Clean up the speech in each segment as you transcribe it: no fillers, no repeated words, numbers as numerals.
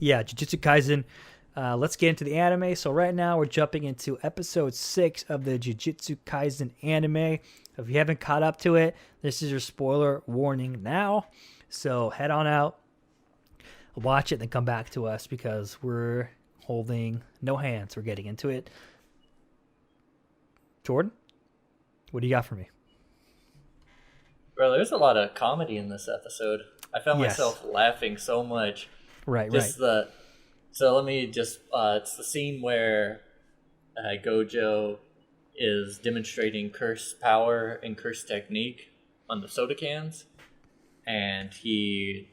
Yeah, Jujutsu Kaisen. Let's get into the anime. So right now we're jumping into episode 6 of the Jujutsu Kaisen anime. If you haven't caught up to it, this is your spoiler warning now. So head on out, watch it, and then come back to us because we're holding no hands. We're getting into it. Jordan, what do you got for me? Bro, there's a lot of comedy in this episode. I found myself laughing so much. Right. So let me just, it's the scene where Gojo is demonstrating curse power and curse technique on the soda cans. And he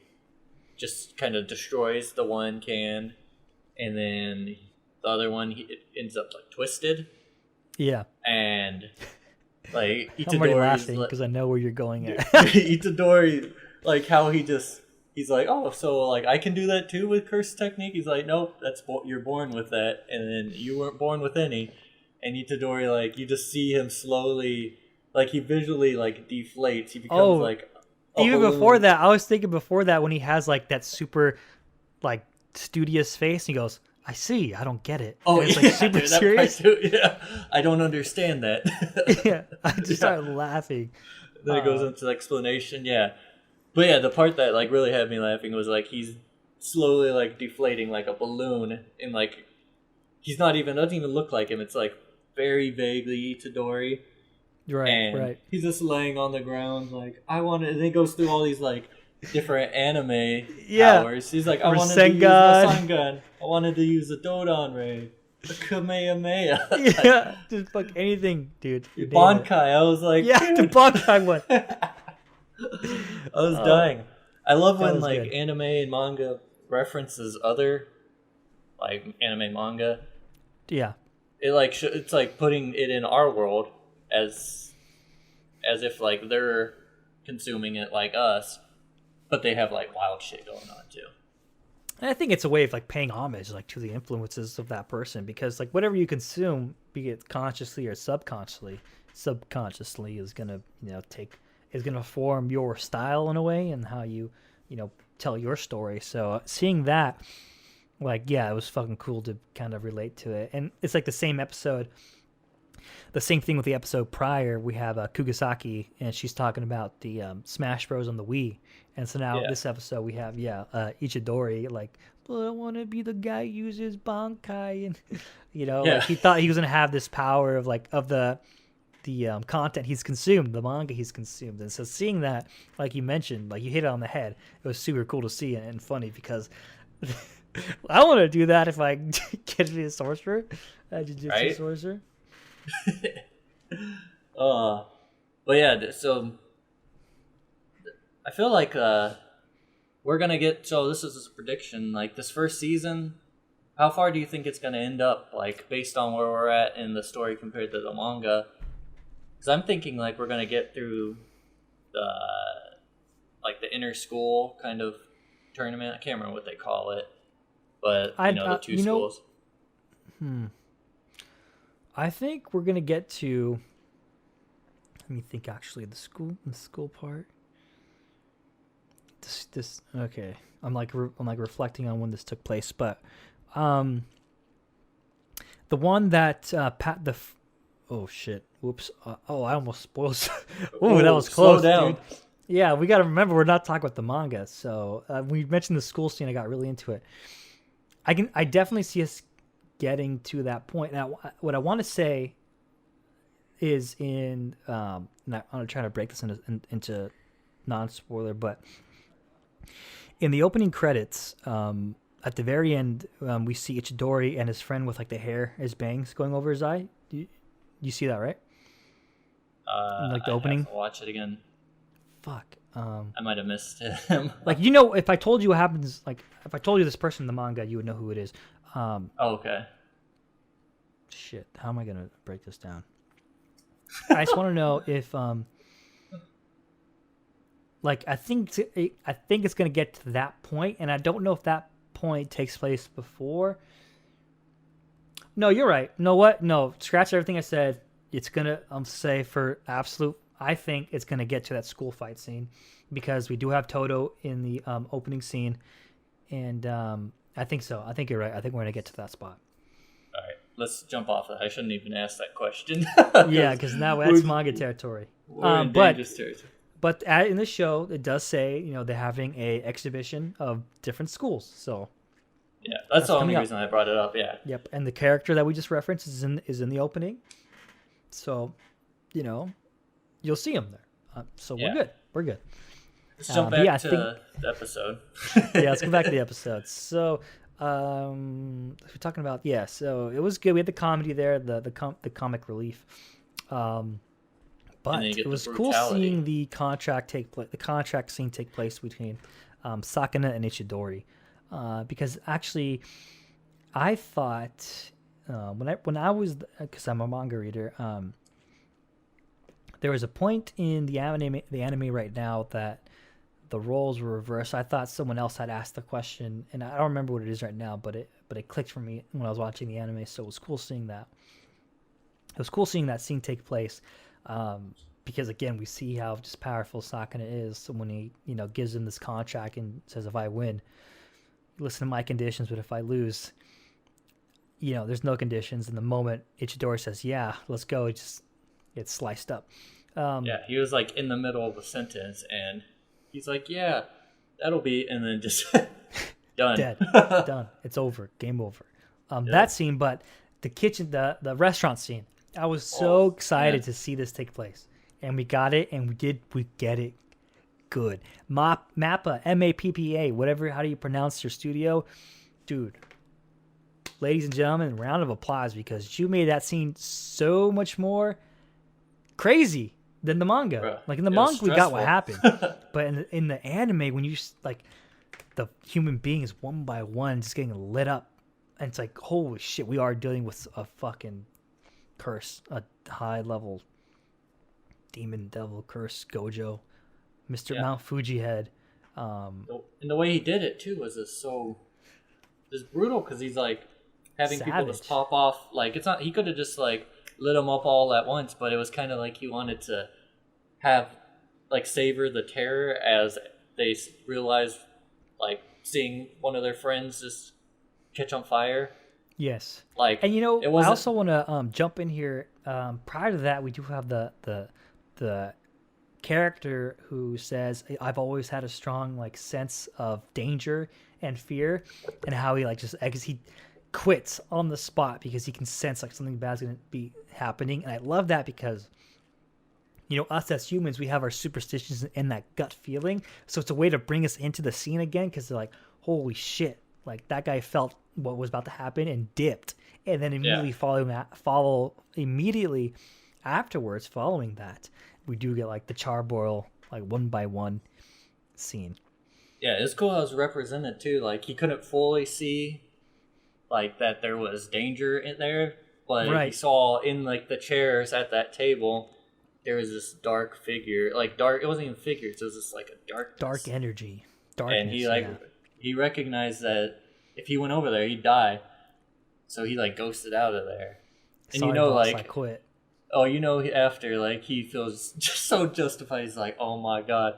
just kind of destroys the one can. And then the other one, it ends up like twisted. Yeah. And like Itadori's I'm already laughing because I know where you're going at. Itadori, like how he's like, oh, so like I can do that too with curse technique. He's like, nope, you're born with that, and then you weren't born with any. And Itadori, like you just see him slowly, like he visually like deflates. He becomes like even balloon. before that. I was thinking before that when he has like that super like studious face, he goes, I see, I don't get it. Oh, and it's yeah, like super dude, serious. Yeah, I don't understand that. Yeah, I just started laughing. Then it goes into the explanation, yeah. But yeah, the part that like really had me laughing was like he's slowly like deflating like a balloon, and like he's not even doesn't even look like him. It's like very vaguely Itadori. Right. He's just laying on the ground like I want it, and then he goes through all these like different anime powers. He's like, I wanted to use Rasengan. I wanted to use a Dodon Ray. A Kamehameha. Yeah, just fuck anything, dude. Bankai. I was like, yeah, dude. the Bankai one. I was dying. I love when like good. anime and manga references other like anime manga. Yeah. It like it's like putting it in our world as if like they're consuming it like us, but they have like wild shit going on too. And I think it's a way of like paying homage like to the influences of that person, because like whatever you consume, be it consciously or subconsciously is gonna is gonna form your style in a way and how you tell your story. So seeing that, like, yeah, it was fucking cool to kind of relate to it. And it's like the same episode, the same thing with the episode prior. We have Kugisaki, and she's talking about the Smash Bros on the Wii. And so now this episode we have Itadori like, well, I want to be the guy who uses Bankai, and like he thought he was gonna have this power of like of the content he's consumed, the manga he's consumed. And so seeing that, like you mentioned, like you hit it on the head, it was super cool to see and funny because I want to do that if I get to be a sorcerer, a Jujutsu sorcerer. But yeah, so I feel like we're gonna get. So this is a prediction. Like this first season, how far do you think it's gonna end up? Like based on where we're at in the story compared to the manga. Because I'm thinking like we're gonna get through the inner school kind of tournament. I can't remember what they call it, but the two schools. I think we're gonna get to. Let me think. Actually, the school part. This okay. I'm like reflecting on when this took place, but the one that oh shit! Whoops! I almost spoiled. Oh, that was close, slow down. Dude. Yeah, we got to remember we're not talking about the manga. So we mentioned the school scene. I got really into it. I definitely see us getting to that point. Now, what I want to say is I'm gonna try to break this into non-spoiler, but in the opening credits, at the very end, we see Itadori and his friend with like the hair, his bangs going over his eye. You see that, right? Like the opening. Have to watch it again. Fuck. I might have missed him. Like if I told you what happens, like if I told you this person in the manga, you would know who it is. Okay. Shit. How am I gonna break this down? I just want to know if like I think it's gonna get to that point, and I don't know if that point takes place before. No, you're right. Know what? No, scratch everything I said. It's gonna say for absolute. I think it's gonna get to that school fight scene because we do have Toto in the opening scene, And I think so. I think you're right. I think we're gonna get to that spot. All right, let's jump off that. I shouldn't even ask that question. Yeah, because now that's manga territory. We're in dangerous territory. But in the show, it does say they're having a exhibition of different schools. So yeah, that's the only reason I brought it up. Yeah. Yep, and the character that we just referenced is in the opening. So, you'll see him there. So we're good. We're good. Let's jump back to the episode. Yeah, let's go back to the episode. So, we're talking about so it was good. We had the comedy there, the comic relief. But it was cool seeing the contract scene take place between Sakana and Itadori, because actually, I thought when I was, because I'm a manga reader, there was a point in the anime right now that the roles were reversed. I thought someone else had asked the question, and I don't remember what it is right now, but it clicked for me when I was watching the anime. So it was cool seeing that. It was cool seeing that scene take place, because again, we see how just powerful Sakana is when he gives him this contract and says, if I win, listen to my conditions, but if I lose, there's no conditions. And the moment Itadori says, yeah, let's go, it's sliced up. He was like in the middle of a sentence and he's like, yeah, that'll be, and then just done. Dead. Done. It's over. Game over. That scene, but the kitchen, the restaurant scene, I was so excited to see this take place. And we got it, and we get it good. Mappa, M-A-P-P-A, whatever, how do you pronounce your studio? Dude, ladies and gentlemen, round of applause, because you made that scene so much more crazy than the manga. Bro, like in the manga, we got what happened. But in the anime, when you like the human beings one by one just getting lit up, and it's like, holy shit, we are dealing with a fucking curse, a high level demon devil curse, Gojo, Mr. Mount Fuji head. And the way he did it too was just brutal, because he's like having savage. People just pop off. Like, it's not, he could have just like lit them up all at once, but it was kind of like he wanted to have like savor the terror as they realized, like, seeing one of their friends just catch on fire. Yes. Like, and I also want to jump in here. Prior to that, we do have the character who says, I've always had a strong like sense of danger and fear, and how he he quits on the spot because he can sense like something bad's going to be happening. And I love that because us as humans, we have our superstitions and that gut feeling, so it's a way to bring us into the scene again, because they're like, holy shit, like that guy felt what was about to happen and dipped, and then immediately afterwards, following that, we do get like the Charboil like one by one scene. Yeah, it's cool how it was represented too. Like, he couldn't fully see like that there was danger in there, but he saw in like the chairs at that table there was this dark figure, like dark. It wasn't even figures. It was just like a dark energy. And he recognized that if he went over there, he'd die. So he like ghosted out of there. And Sorry, boss, I quit. Oh, after like he feels just so justified. He's like, oh my god,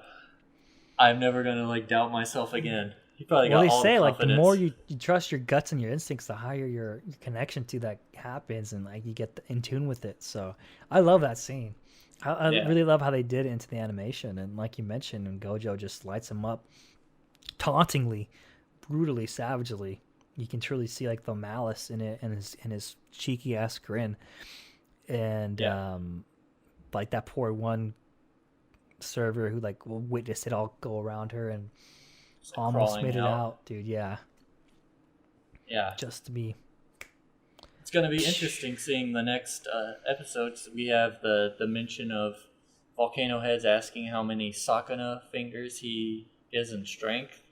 I'm never gonna like doubt myself again. He probably got all the confidence. Like the more you trust your guts and your instincts, the higher your connection to that happens, and like you get in tune with it. So I love that scene. I really love how they did it into the animation, and like you mentioned, and Gojo just lights him up tauntingly, brutally, savagely. You can truly see like the malice in it, and his cheeky ass grin, and like that poor one server who like witnessed it all go around her and almost made it out, dude. Yeah. Just to be. It's going to be interesting seeing the next episodes. We have the mention of Volcano Heads asking how many Sakana fingers he is in strength.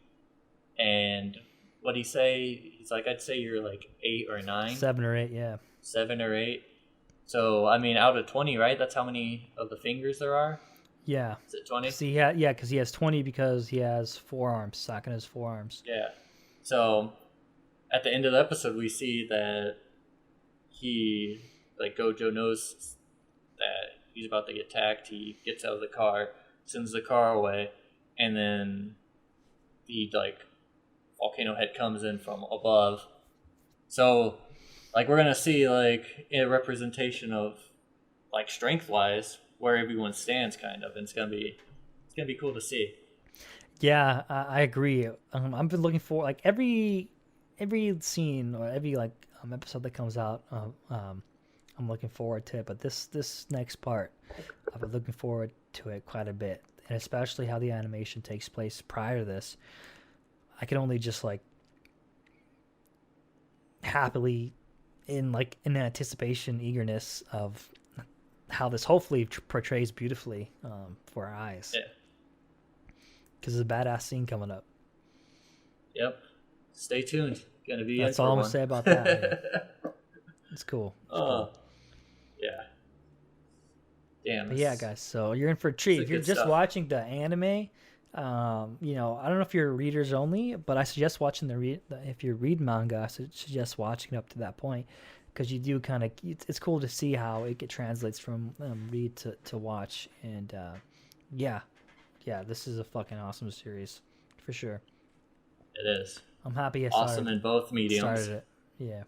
And what'd he say? He's like, I'd say you're like 8 or 9. 7 or 8, yeah. 7 or 8. So, I mean, out of 20, right? That's how many of the fingers there are? Yeah. Is it 20? Because he has 20 because he has forearms. Sakana's forearms. Yeah. So, at the end of the episode, we see that Gojo knows that he's about to get attacked. He gets out of the car, sends the car away, and then he volcano head comes in from above. So, like, we're gonna see like a representation of like strength wise where everyone stands, kind of, and it's gonna be cool to see. Yeah, I agree. I've been looking for like every scene or every like episode that comes out. I'm looking forward to it, but this next part, I've been looking forward to it quite a bit, and especially how the animation takes place prior to this. I can only just like happily in anticipation, eagerness of how this hopefully portrays beautifully for our eyes. Yeah. Because there's a badass scene coming up. Yep. Stay tuned. Gonna be. That's all I'm gonna say about that. It's cool. Cool. Yeah. Damn. But yeah, guys. So you're in for a treat. If you're just watching the anime, I don't know if you're readers only, but I suggest watching if you read manga, I suggest watching up to that point, because you do kind of. It's cool to see how it translates from read to watch, and yeah, this is a fucking awesome series for sure. It is. I'm happy. Awesome in both mediums. Started it. Yeah.